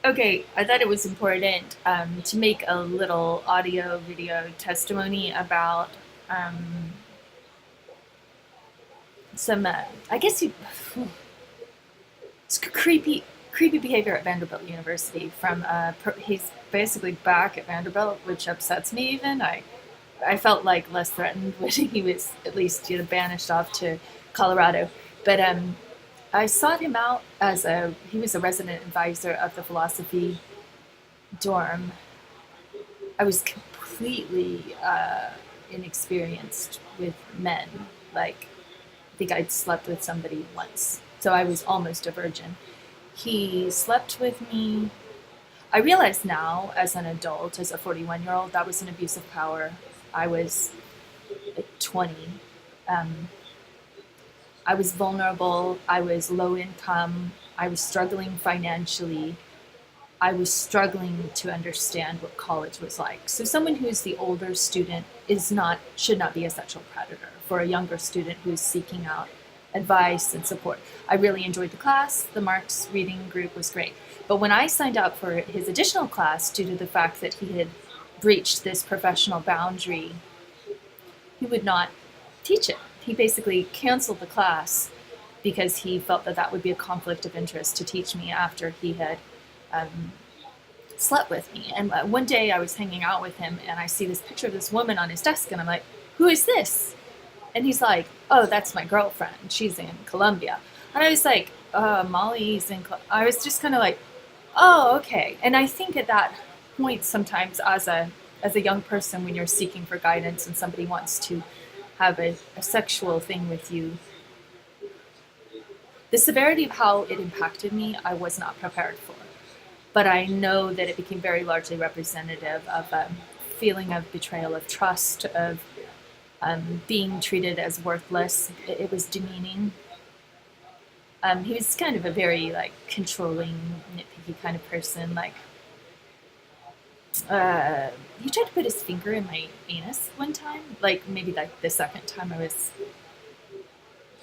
Okay, I thought it was important to make a little audio video testimony about um, some, I guess you, it's creepy behavior at Vanderbilt University. He's basically back at Vanderbilt, which upsets me. Even I felt like less threatened when he was at least banished off to Colorado, but I sought him out as he was a resident advisor of the philosophy dorm. I was completely inexperienced with men. Like, I think I'd slept with somebody once, so I was almost a virgin. He slept with me. I realize now, as an adult, as a 41-year-old, that was an abuse of power. I was 20. Um, I was vulnerable. I was low income. I was struggling financially. I was struggling to understand what college was like. So someone who is the older student should not be a sexual predator for a younger student who's seeking out advice and support. I really enjoyed the class. The Mark's reading group was great. But when I signed up for his additional class, due to the fact that he had breached this professional boundary, he would not teach it. He basically canceled the class because he felt that that would be a conflict of interest to teach me after he had um, slept with me. And one day I was hanging out with him and I see this picture of this woman on his desk and I'm like, who is this? And he's like, oh, that's my girlfriend. She's in Colombia. And I was like, Molly's in I was just kind of like, oh, okay. And I think at that point, sometimes as a young person, when you're seeking for guidance and somebody wants to have a sexual thing with you, the severity of how it impacted me, I was not prepared for. But I know that it became very largely representative of a feeling of betrayal of trust, of being treated as worthless. It was demeaning. He was kind of a very like controlling, nitpicky kind of person. Like he tried to put his finger in my anus one time. Like maybe like the second time I was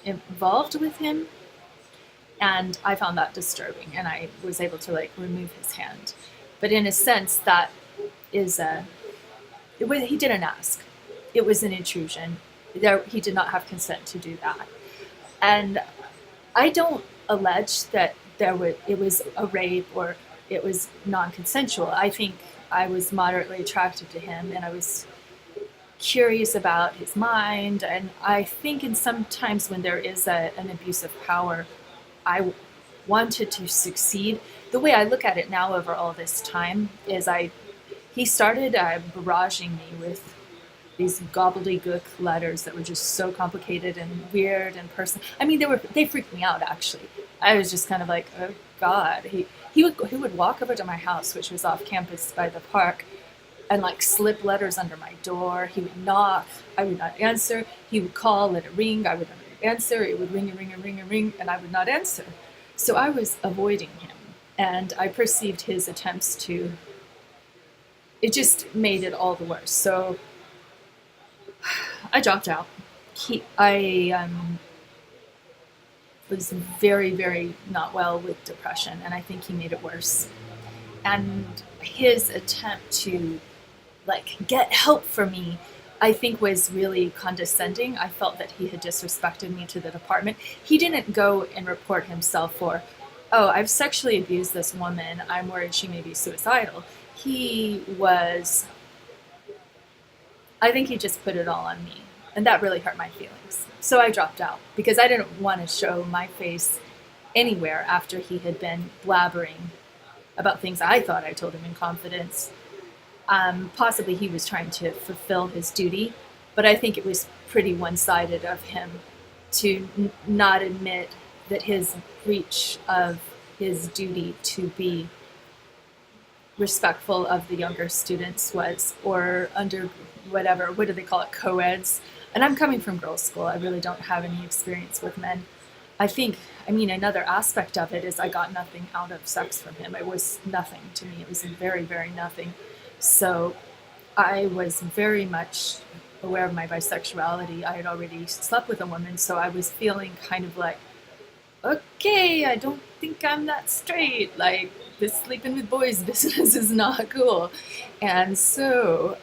involved with him, and I found that disturbing, and I was able to like remove his hand. But in a sense, that is he didn't ask. It was an intrusion. He did not have consent to do that, and I don't allege that it was a rape or it was non-consensual. I think I was moderately attracted to him, and I was curious about his mind. And I think in sometimes when there is an abuse of power, I wanted to succeed. The way I look at it now over all this time is he started barraging me with these gobbledygook letters that were just so complicated and weird and personal. I mean, they freaked me out actually. I was just kind of like, oh God. He would walk over to my house, which was off campus by the park, and like slip letters under my door. He would knock, I would not answer. He would call, let it ring, I would not answer. It would ring and ring and ring and ring, and I would not answer. So I was avoiding him, and I perceived his attempts to. It just made it all the worse. So I dropped out. I was very, very not well with depression, and I think he made it worse. And his attempt to like get help from me, I think was really condescending. I felt that he had disrespected me to the department. He didn't go and report himself for, oh, I've sexually abused this woman. I'm worried she may be suicidal. I think he just put it all on me. And that really hurt my feelings. So I dropped out because I didn't want to show my face anywhere after he had been blabbering about things I thought I told him in confidence. Possibly he was trying to fulfill his duty, but I think it was pretty one-sided of him to not admit that his breach of his duty to be respectful of the younger students was, or under whatever, what do they call it, co-eds. And I'm coming from girls' school. I really don't have any experience with men. Another aspect of it is I got nothing out of sex from him. It was nothing to me. It was very, very nothing. So I was very much aware of my bisexuality. I had already slept with a woman, so I was feeling kind of like okay, I don't think I'm that straight. Like, this sleeping with boys business is not cool. And so,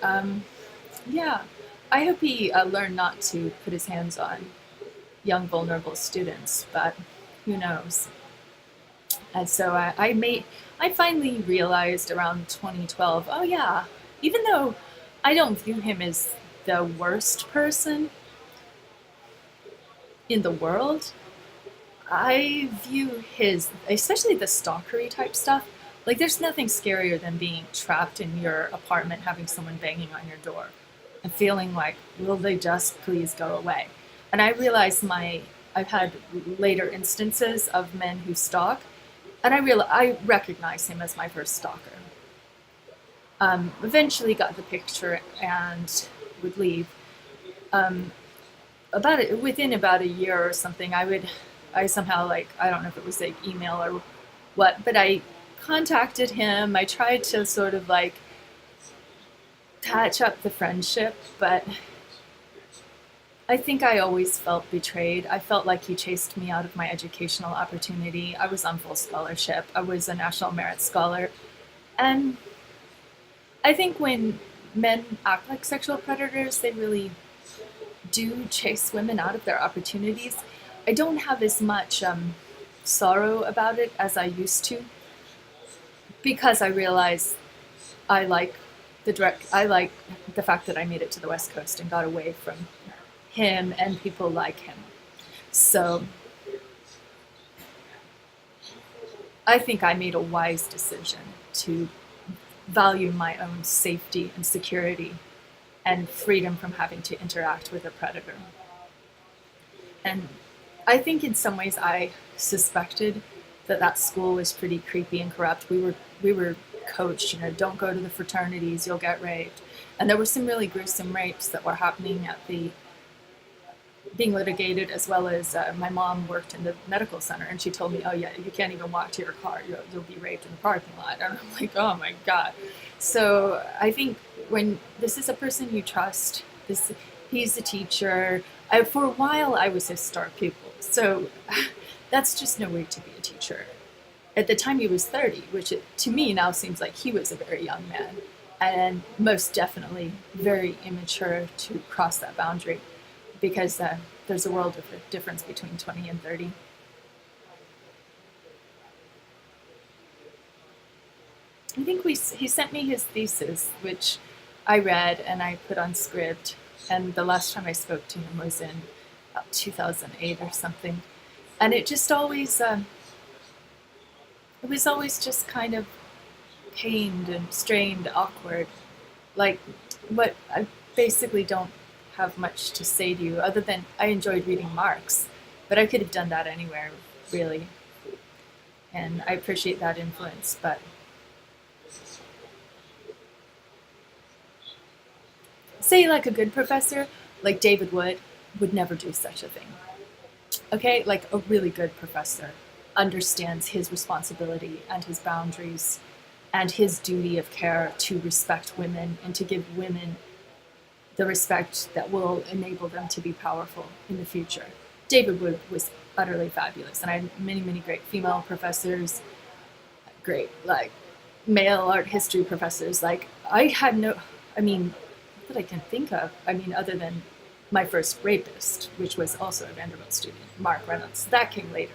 yeah, I hope he learned not to put his hands on young, vulnerable students, but who knows? And so I finally realized around 2012, oh yeah, even though I don't view him as the worst person in the world, I view his, especially the stalkery type stuff, like there's nothing scarier than being trapped in your apartment, having someone banging on your door and feeling like, will they just please go away? And I realized I've had later instances of men who stalk, and I recognize him as my first stalker. Eventually got the picture and would leave. Um, within about a year or something, I somehow, like, I don't know if it was like email or what, but I contacted him. I tried to sort of like patch up the friendship, but I think I always felt betrayed. I felt like he chased me out of my educational opportunity. I was on full scholarship. I was a National Merit Scholar. And I think when men act like sexual predators, they really do chase women out of their opportunities. I don't have as much sorrow about it as I used to, because I realize I like I like the fact that I made it to the West Coast and got away from him and people like him. So I think I made a wise decision to value my own safety and security and freedom from having to interact with a predator. And I think in some ways I suspected that that school was pretty creepy and corrupt. We were coached, don't go to the fraternities, you'll get raped. And there were some really gruesome rapes that were happening at the being litigated, as well as my mom worked in the medical center, and she told me, oh yeah, you can't even walk to your car, you'll be raped in the parking lot. And I'm like, oh my god. So I think when this is a person you trust, he's a teacher. For a while I was his star pupil, so that's just no way to be a teacher. At the time he was 30, which to me now seems like he was a very young man, and most definitely very immature to cross that boundary, because there's a world of difference between 20 and 30. I think he sent me his thesis, which I read and I put on script. And the last time I spoke to him was in about 2008 or something. And it was always just kind of pained and strained, awkward. Like, what I basically don't have much to say to you other than I enjoyed reading Marx, but I could have done that anywhere, really. And I appreciate that influence, but say like a good professor, like David would never do such a thing. Okay, like a really good professor understands his responsibility and his boundaries and his duty of care to respect women and to give women the respect that will enable them to be powerful in the future. David Wood was utterly fabulous, and I had many, many great female professors, great like male art history professors. Like I had no, I mean, that I can think of. I mean, other than my first rapist, which was also a Vanderbilt student, Mark Reynolds. That came later.